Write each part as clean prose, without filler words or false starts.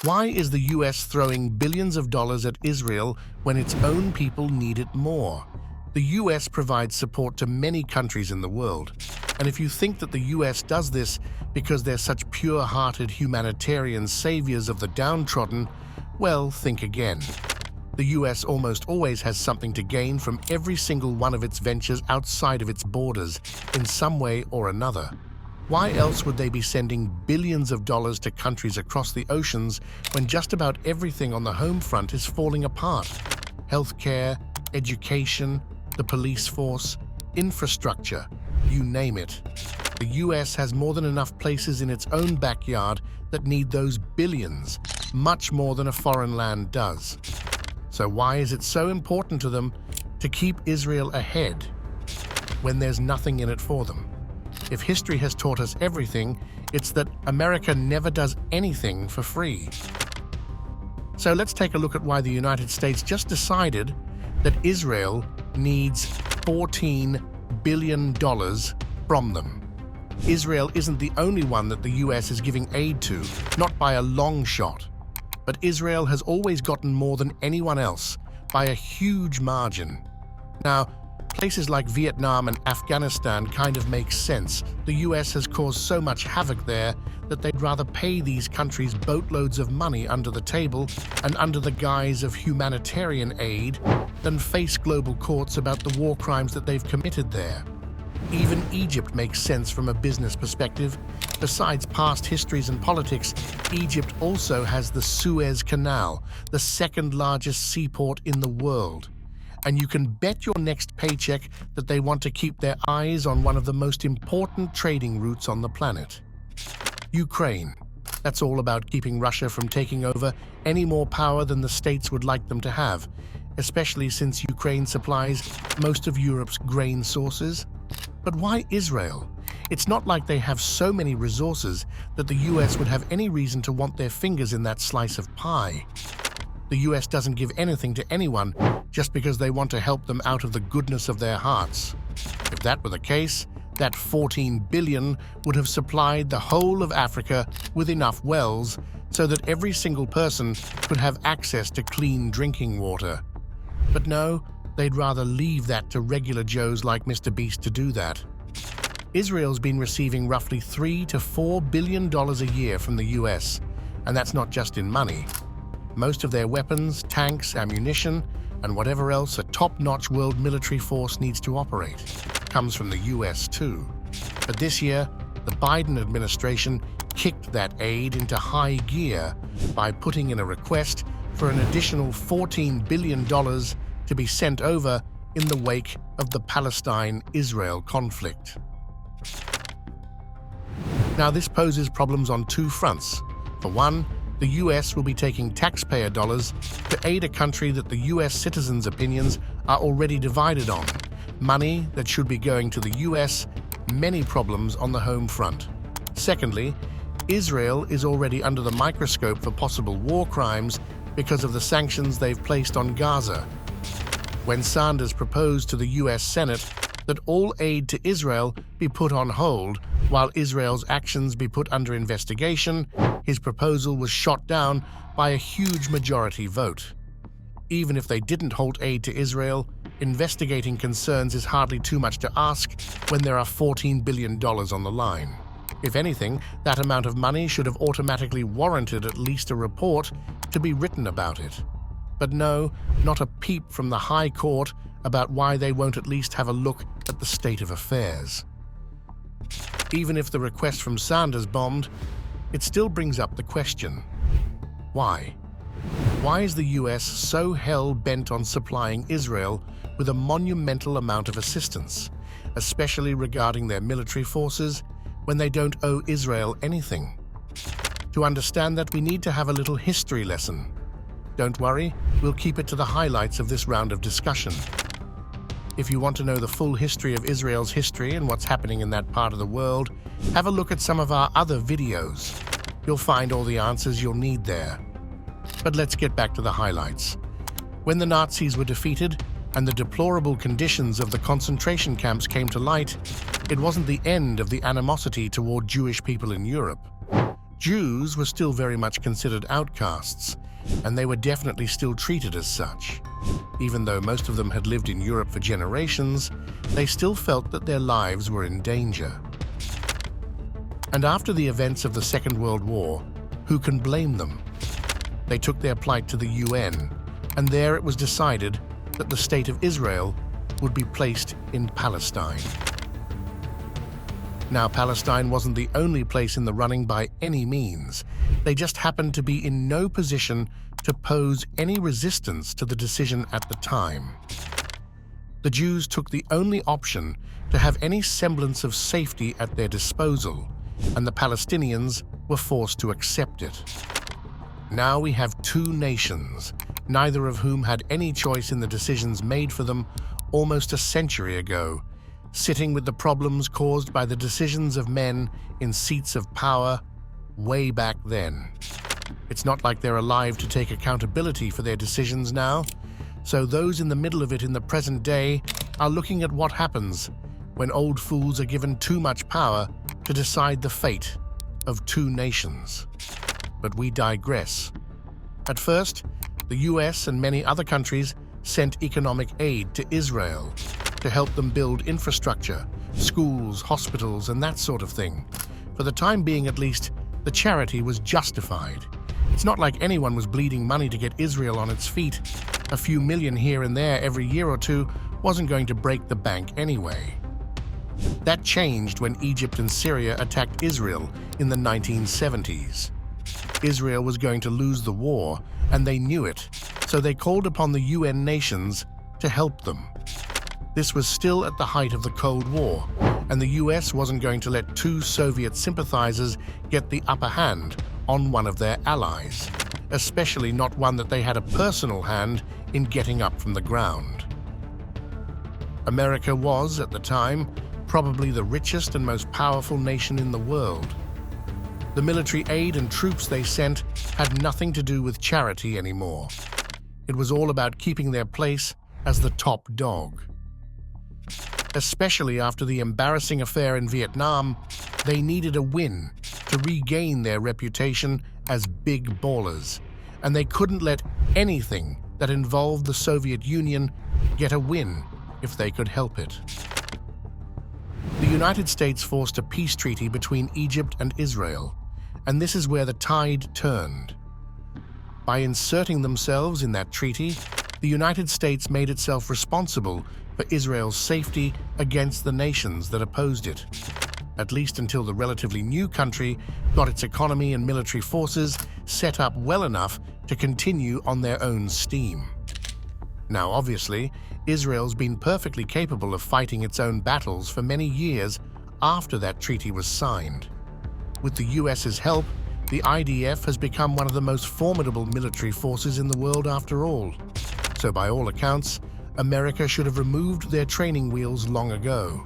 Why is the US throwing billions of dollars at Israel when its own people need it more? The US provides support to many countries in the world, and if you think that the US does this because they're such pure-hearted humanitarian saviors of the downtrodden, well, think again. The US almost always has something to gain from every single one of its ventures outside of its borders, in some way or another. Why else would they be sending billions of dollars to countries across the oceans when just about everything on the home front is falling apart? Healthcare, education, the police force, infrastructure, you name it. The US has more than enough places in its own backyard that need those billions, much more than a foreign land does. So why is it so important to them to keep Israel ahead when there's nothing in it for them? If history has taught us everything, it's that America never does anything for free. So let's take a look at why the United States just decided that Israel needs $14 billion from them. Israel isn't the only one that the US is giving aid to, not by a long shot. But Israel has always gotten more than anyone else, by a huge margin. Now, places like Vietnam and Afghanistan kind of make sense. The US has caused so much havoc there that they'd rather pay these countries boatloads of money under the table and under the guise of humanitarian aid than face global courts about the war crimes that they've committed there. Even Egypt makes sense from a business perspective. Besides past histories and politics, Egypt also has the Suez Canal, the second largest seaport in the world. And you can bet your next paycheck that they want to keep their eyes on one of the most important trading routes on the planet. Ukraine. That's all about keeping Russia from taking over any more power than the states would like them to have, especially since Ukraine supplies most of Europe's grain sources. But why Israel? It's not like they have so many resources that the US would have any reason to want their fingers in that slice of pie. The US doesn't give anything to anyone just because they want to help them out of the goodness of their hearts. If that were the case, that $14 billion would have supplied the whole of Africa with enough wells so that every single person could have access to clean drinking water. But no, they'd rather leave that to regular Joes like Mr. Beast to do that. Israel's been receiving roughly $3 to $4 billion a year from the US, and that's not just in money. Most of their weapons, tanks, ammunition, and whatever else a top-notch world military force needs to operate comes from the US too. But this year, the Biden administration kicked that aid into high gear by putting in a request for an additional $14 billion to be sent over in the wake of the Palestine-Israel conflict. Now, this poses problems on two fronts. For one, the US will be taking taxpayer dollars to aid a country that the US citizens' opinions are already divided on. Money that should be going to the US, many problems on the home front. Secondly, Israel is already under the microscope for possible war crimes because of the sanctions they've placed on Gaza. When Sanders proposed to the US Senate that all aid to Israel be put on hold while Israel's actions be put under investigation, his proposal was shot down by a huge majority vote. Even if they didn't halt aid to Israel, investigating concerns is hardly too much to ask when there are $14 billion on the line. If anything, that amount of money should have automatically warranted at least a report to be written about it. But no, not a peep from the High Court about why they won't at least have a look at the state of affairs. Even if the request from Sanders bombed, it still brings up the question: why? Why is the US so hell-bent on supplying Israel with a monumental amount of assistance, especially regarding their military forces, when they don't owe Israel anything? To understand that, we need to have a little history lesson. Don't worry, we'll keep it to the highlights of this round of discussion. If you want to know the full history of Israel's history and what's happening in that part of the world, have a look at some of our other videos. You'll find all the answers you'll need there. But let's get back to the highlights. When the Nazis were defeated and the deplorable conditions of the concentration camps came to light, it wasn't the end of the animosity toward Jewish people in Europe. Jews were still very much considered outcasts, and they were definitely still treated as such. Even though most of them had lived in Europe for generations, they still felt that their lives were in danger. And after the events of the Second World War, who can blame them? They took their plight to the UN, and there it was decided that the State of Israel would be placed in Palestine. Now, Palestine wasn't the only place in the running by any means. They just happened to be in no position to pose any resistance to the decision at the time. The Jews took the only option to have any semblance of safety at their disposal, and the Palestinians were forced to accept it. Now we have two nations, neither of whom had any choice in the decisions made for them almost a century ago, sitting with the problems caused by the decisions of men in seats of power way back then. It's not like they're alive to take accountability for their decisions now, so those in the middle of it in the present day are looking at what happens when old fools are given too much power to decide the fate of two nations. But we digress. At first, the US and many other countries sent economic aid to Israel to help them build infrastructure, schools, hospitals, and that sort of thing. For the time being, at least, the charity was justified. It's not like anyone was bleeding money to get Israel on its feet. A few million here and there every year or two wasn't going to break the bank anyway. That changed when Egypt and Syria attacked Israel in the 1970s. Israel was going to lose the war, and they knew it, so they called upon the UN nations to help them. This was still at the height of the Cold War, and the US wasn't going to let two Soviet sympathizers get the upper hand on one of their allies, especially not one that they had a personal hand in getting up from the ground. America was, at the time, probably the richest and most powerful nation in the world. The military aid and troops they sent had nothing to do with charity anymore. It was all about keeping their place as the top dog. Especially after the embarrassing affair in Vietnam, they needed a win to regain their reputation as big ballers, and they couldn't let anything that involved the Soviet Union get a win if they could help it. The United States forced a peace treaty between Egypt and Israel, and this is where the tide turned. By inserting themselves in that treaty, the United States made itself responsible for Israel's safety against the nations that opposed it, at least until the relatively new country got its economy and military forces set up well enough to continue on their own steam. Now, obviously, Israel's been perfectly capable of fighting its own battles for many years after that treaty was signed. With the US's help, the IDF has become one of the most formidable military forces in the world after all. So by all accounts, America should have removed their training wheels long ago.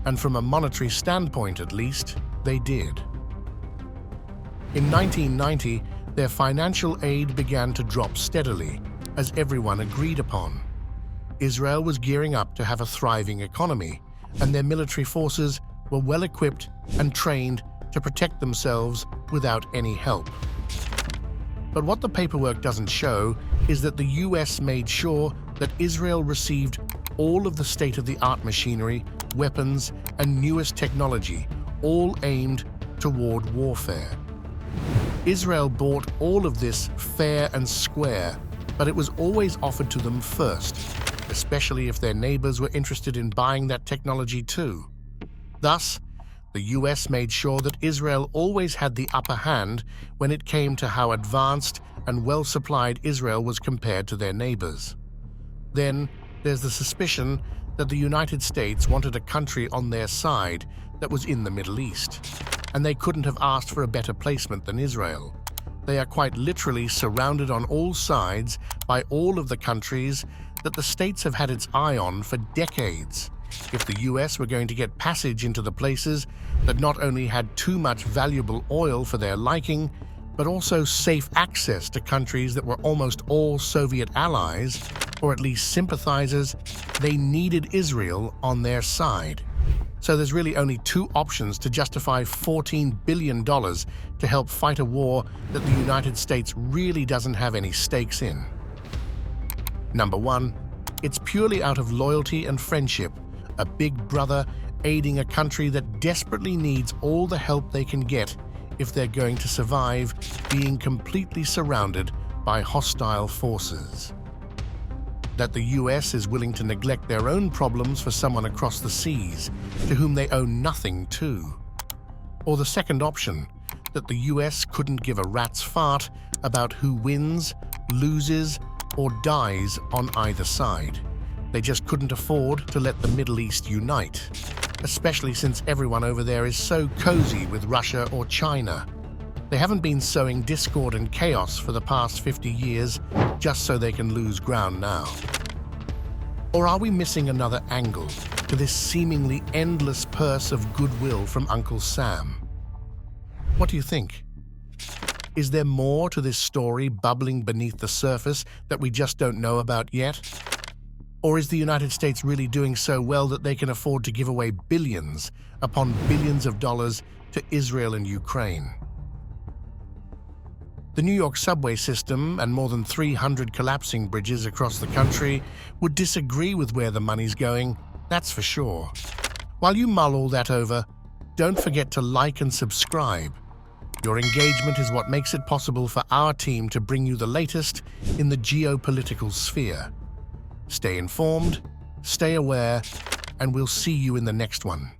And from a monetary standpoint, at least, they did. In 1990, their financial aid began to drop steadily, as everyone agreed upon. Israel was gearing up to have a thriving economy, and their military forces were well equipped and trained to protect themselves without any help. But what the paperwork doesn't show is that the US made sure that Israel received all of the state-of-the-art machinery, weapons, and newest technology, all aimed toward warfare. Israel bought all of this fair and square, but it was always offered to them first, especially if their neighbors were interested in buying that technology too. Thus, the US made sure that Israel always had the upper hand when it came to how advanced and well-supplied Israel was compared to their neighbors. Then, there's the suspicion that the United States wanted a country on their side that was in the Middle East, and they couldn't have asked for a better placement than Israel. They are quite literally surrounded on all sides by all of the countries that the states have had its eye on for decades. If the US were going to get passage into the places that not only had too much valuable oil for their liking, but also safe access to countries that were almost all Soviet allies, or at least sympathizers, they needed Israel on their side. So there's really only two options to justify $14 billion to help fight a war that the United States really doesn't have any stakes in. Number one, it's purely out of loyalty and friendship, a big brother aiding a country that desperately needs all the help they can get if they're going to survive being completely surrounded by hostile forces. That the US is willing to neglect their own problems for someone across the seas to whom they owe nothing to. Or the second option, that the US couldn't give a rat's fart about who wins, loses, or dies on either side. They just couldn't afford to let the Middle East unite, especially since everyone over there is so cozy with Russia or China. They haven't been sowing discord and chaos for the past 50 years just so they can lose ground now. Or are we missing another angle to this seemingly endless purse of goodwill from Uncle Sam? What do you think? Is there more to this story bubbling beneath the surface that we just don't know about yet? Or is the United States really doing so well that they can afford to give away billions upon billions of dollars to Israel and Ukraine? The New York subway system and more than 300 collapsing bridges across the country would disagree with where the money's going, that's for sure. While you mull all that over, don't forget to like and subscribe. Your engagement is what makes it possible for our team to bring you the latest in the geopolitical sphere. Stay informed, stay aware, and we'll see you in the next one.